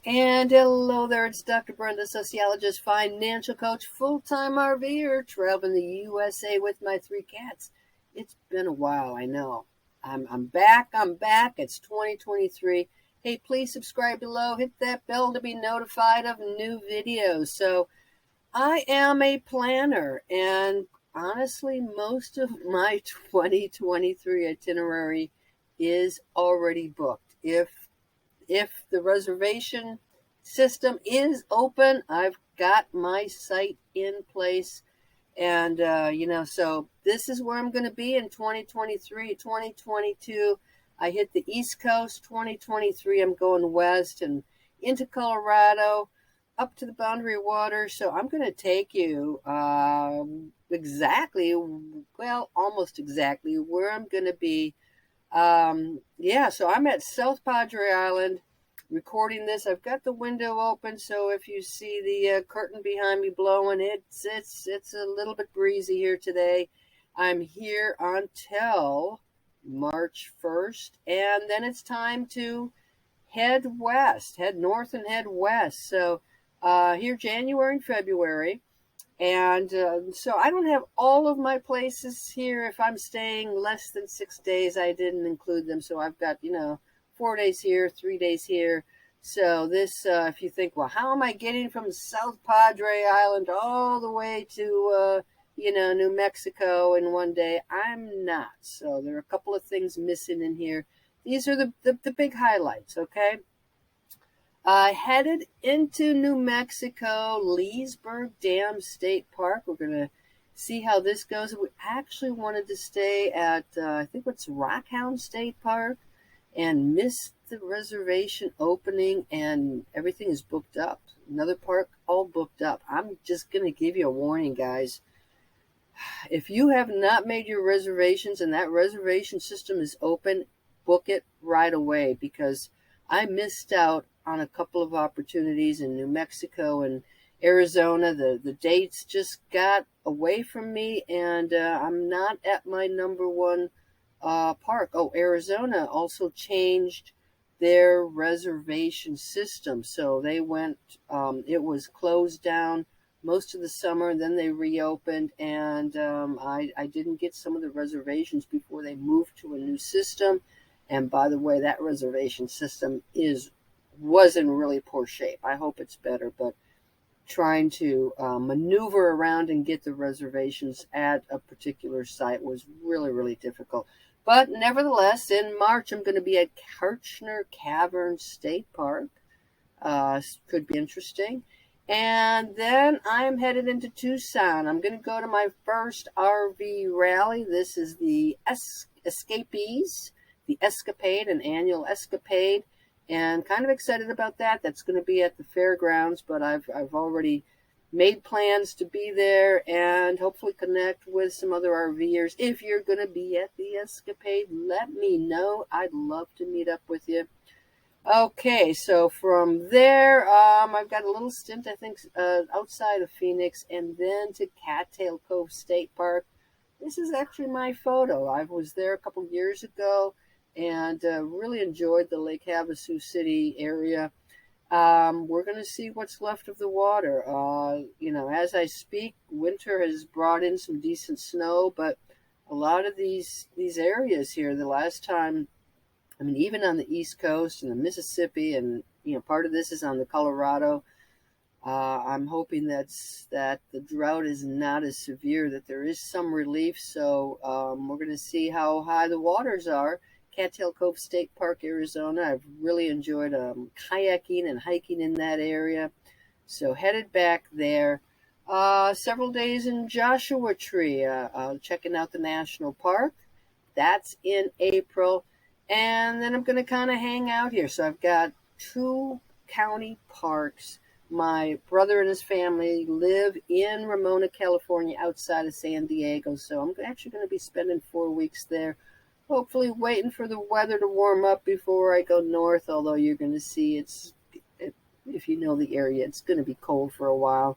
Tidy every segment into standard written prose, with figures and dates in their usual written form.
And hello there, it's Dr. Brenda, sociologist, financial coach, full-time RVer, traveling the USA with my three cats. It's been a while, I know. I'm back. It's 2023. Hey, please subscribe below, hit that bell to be notified of new videos. So I am a planner, and honestly, most of my 2023 itinerary is already booked. If the reservation system is open, I've got my site in place. And, so this is where I'm going to be in 2023, 2022. I hit the East Coast. 2023, I'm going west and into Colorado, up to the Boundary Water. So I'm going to take you almost exactly where I'm going to be. So I'm at South Padre Island recording this. I've got the window open, so if you see the curtain behind me blowing, it's a little bit breezy here today. I'm here until March 1st, and then it's time to head west, head north and head west. So here January and February. And so I don't have all of my places here. If I'm staying less than 6 days, I didn't include them. So I've got, 4 days here, 3 days here. So this, if you think, well, how am I getting from South Padre Island all the way to, New Mexico in one day? I'm not. So there are a couple of things missing in here. These are the big highlights, okay? Headed into New Mexico, Leesburg Dam State Park. We're going to see how this goes. We actually wanted to stay at, I think it's Rockhound State Park, and missed the reservation opening, and everything is booked up. Another park, all booked up. I'm just going to give you a warning, guys. If you have not made your reservations and that reservation system is open, book it right away, because I missed out on a couple of opportunities in New Mexico and Arizona. The dates just got away from me, and I'm not at my number one park. Oh, Arizona also changed their reservation system. So they went, it was closed down most of the summer, and then they reopened, and I didn't get some of the reservations before they moved to a new system. And by the way, that reservation system was in really poor shape. I hope it's better, but trying to maneuver around and get the reservations at a particular site was really, really difficult. But nevertheless, in March, I'm going to be at Kirchner Cavern State Park. Could be interesting. And then I'm headed into Tucson. I'm going to go to my first RV rally. This is the Escapees, the Escapade, an annual escapade, and kind of excited about that. That's going to be at the fairgrounds, but I've already made plans to be there and hopefully connect with some other RVers. If you're going to be at the Escapade, let me know. I'd love to meet up with you. Okay, so from there, I've got a little stint, I think, outside of Phoenix, and then to Cattail Cove State Park. This is actually my photo. I was there a couple years ago and really enjoyed the Lake Havasu City area. We're going to see what's left of the water. As I speak, winter has brought in some decent snow, but a lot of these areas here, the last time, I mean, even on the East Coast and the Mississippi, and part of this is on the Colorado. I'm hoping that the drought is not as severe, that there is some relief. So we're going to see how high the waters are. Cattail Cove State Park, Arizona. I've really enjoyed kayaking and hiking in that area. So headed back there. Several days in Joshua Tree, checking out the national park. That's in April. And then I'm going to kind of hang out here. So I've got 2 county parks. My brother and his family live in Ramona, California, outside of San Diego. So I'm actually going to be spending 4 weeks there. Hopefully waiting for the weather to warm up before I go north. Although you're going to see if you know the area, it's going to be cold for a while.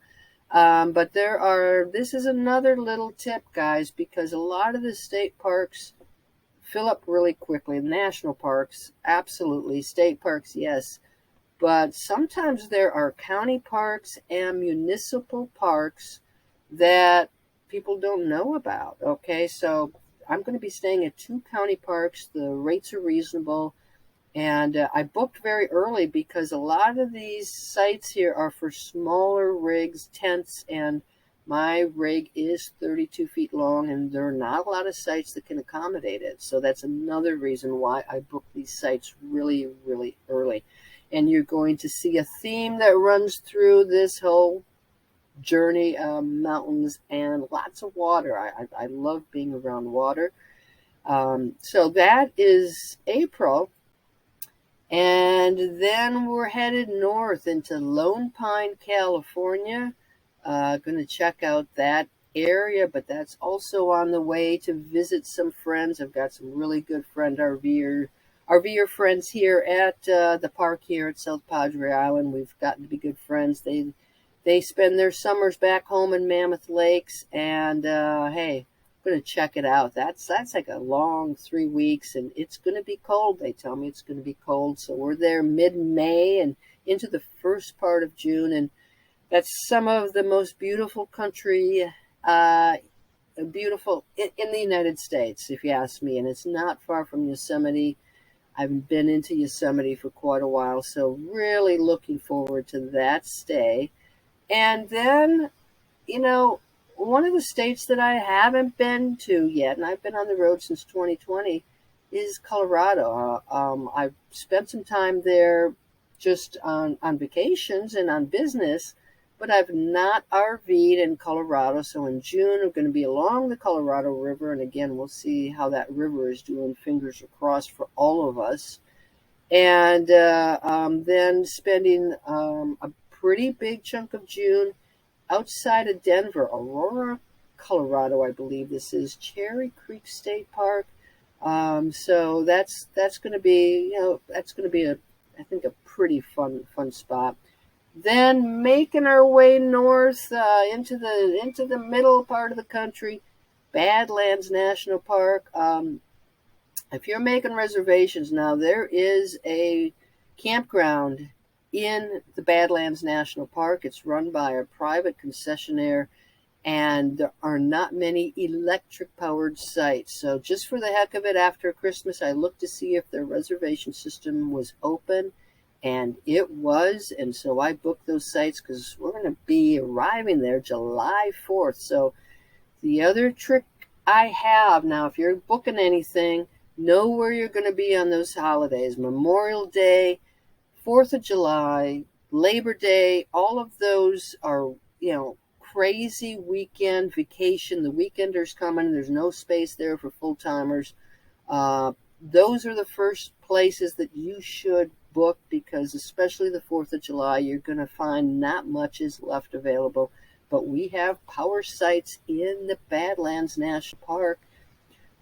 But this is another little tip, guys, because a lot of the state parks fill up really quickly. National parks, absolutely. State parks, yes. but sometimes there are county parks and municipal parks that people don't know about. Okay, so I'm going to be staying at two county parks. The rates are reasonable. And I booked very early because a lot of these sites here are for smaller rigs, tents, and my rig is 32 feet long, and there are not a lot of sites that can accommodate it. So that's another reason why I booked these sites really, really early. And you're going to see a theme that runs through this whole journey: mountains and lots of water. I love being around water. So that is April. And then we're headed north into Lone Pine, California. Going to check out that area, but that's also on the way to visit some friends. I've got some really good RVer friends here at the park here at South Padre Island. We've gotten to be good friends. They spend their summers back home in Mammoth Lakes, and hey, I'm gonna check it out. That's like a long 3 weeks, and it's gonna be cold. They tell me it's gonna be cold, so we're there mid-May and into the first part of June, and that's some of the most beautiful country, beautiful in the United States, if you ask me. And it's not far from Yosemite. I've been into Yosemite for quite a while, so really looking forward to that stay. And then, you know, one of the states that I haven't been to yet, and I've been on the road since 2020, is Colorado. I've spent some time there just on vacations and on business, but I've not RV'd in Colorado. So in June, I'm going to be along the Colorado River. And again, we'll see how that river is doing. Fingers are crossed for all of us. And then spending a pretty big chunk of June outside of Denver, Aurora, Colorado, I believe this is, Cherry Creek State Park. So that's going to be, that's going to be I think a pretty fun spot. Then making our way north into the middle part of the country, Badlands National Park. If you're making reservations now, there is a campground in the Badlands National Park. It's run by a private concessionaire, and there are not many electric-powered sites. So just for the heck of it, after Christmas, I looked to see if their reservation system was open, and it was. And so I booked those sites because we're going to be arriving there July 4th. So the other trick I have now, if you're booking anything, know where you're going to be on those holidays. Memorial Day, 4th of July, Labor Day, all of those are, crazy weekend vacation. The weekenders coming. There's no space there for full-timers. Those are the first places that you should book, because especially the 4th of July, you're going to find not much is left available. But we have power sites in the Badlands National Park.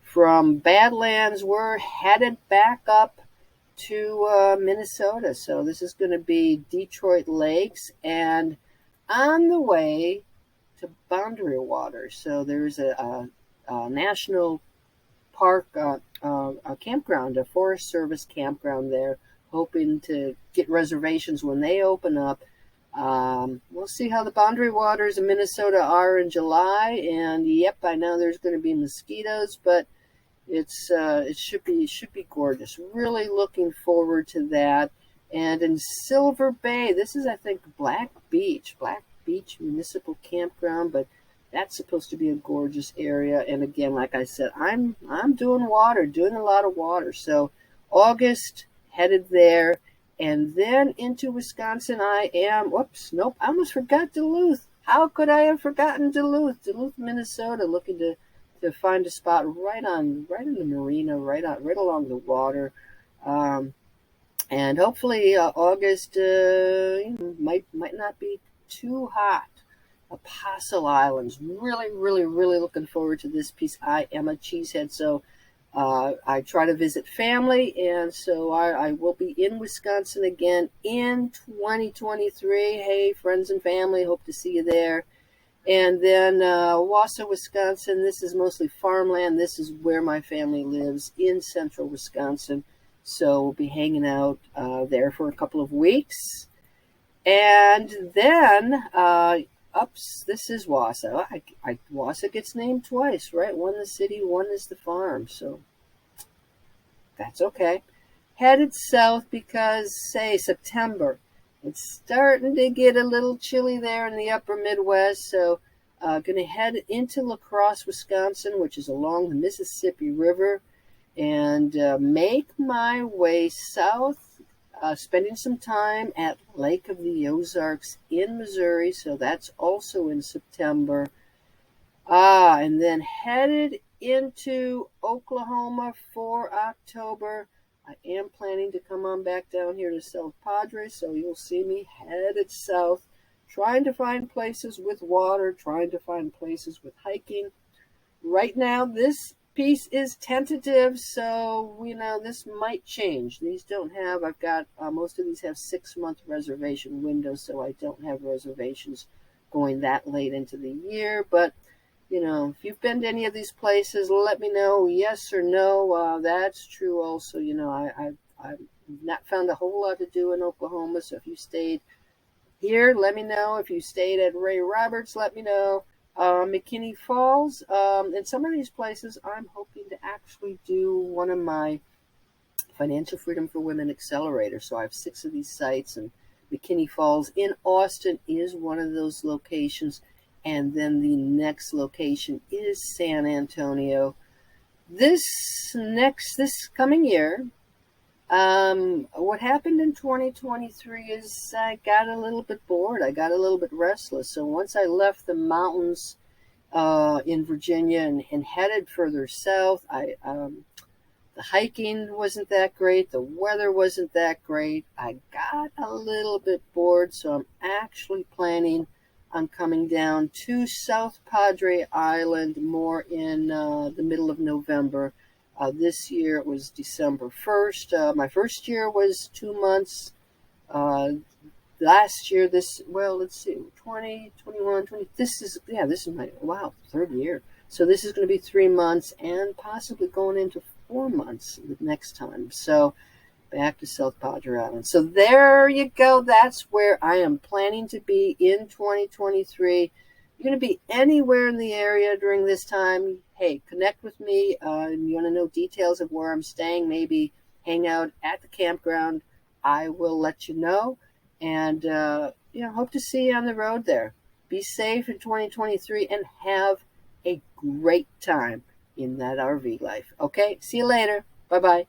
From Badlands, we're headed back up to Minnesota. So this is going to be Detroit Lakes, and on the way to Boundary Waters. So there's a national park, a campground, a Forest Service campground there, hoping to get reservations when they open up. We'll see how the Boundary Waters in Minnesota are in July, and yep, I know there's going to be mosquitoes, but it should be gorgeous. Really looking forward to that. And in Silver Bay, this is, I think, Black Beach Municipal Campground, but that's supposed to be a gorgeous area. And again, like I said, I'm doing a lot of water. So August, headed there, and then into Wisconsin. I almost forgot Duluth. How could I have forgotten Duluth, Minnesota? Looking to find a spot right in the marina, right along the water. And hopefully August might not be too hot. Apostle Islands, really, really, really looking forward to this piece. I am a cheesehead, so I try to visit family, and so I will be in Wisconsin again in 2023. Hey, friends and family, hope to see you there. And then Wausau, Wisconsin, this is mostly farmland. This is where my family lives, in central Wisconsin. So we'll be hanging out there for a couple of weeks. And then this is Wausau. Wausau gets named twice, right? One is the city, one is the farm. So that's okay. Headed south because, say, September. It's starting to get a little chilly there in the upper Midwest. So going to head into La Crosse, Wisconsin, which is along the Mississippi River, and make my way south, spending some time at Lake of the Ozarks in Missouri. So that's also in September. And then headed into Oklahoma for October. I am planning to come on back down here to South Padre, so you'll see me headed south, trying to find places with water, trying to find places with hiking. Right now, this piece is tentative, so, this might change. These don't have, I've got, most of these have 6-month reservation windows, so I don't have reservations going that late into the year, but if you've been to any of these places, let me know, yes or no. That's true also. I've not found a whole lot to do in Oklahoma, so if you stayed here, let me know. If you stayed at Ray Roberts, let me know. McKinney Falls, and some of these places, I'm hoping to actually do one of my Financial Freedom for Women accelerators. So I have 6 of these sites, and McKinney Falls in Austin is one of those locations. And then the next location is San Antonio. This coming year, what happened in 2023 is I got a little bit bored. I got a little bit restless. So once I left the mountains in Virginia and headed further south, the hiking wasn't that great. The weather wasn't that great. I got a little bit bored, so I'm actually planning on coming down to South Padre Island more in the middle of November. This year it was December 1st. My first year was 2 months. Last year, let's see, 20, 21, 20, this is my, third year. So this is going to be 3 months and possibly going into 4 months the next time. So back to South Padre Island. So there you go. That's where I am planning to be in 2023. You're going to be anywhere in the area during this time. Hey, connect with me. And you want to know details of where I'm staying, maybe hang out at the campground, I will let you know. And, hope to see you on the road there. Be safe in 2023 and have a great time in that RV life. Okay, see you later. Bye-bye.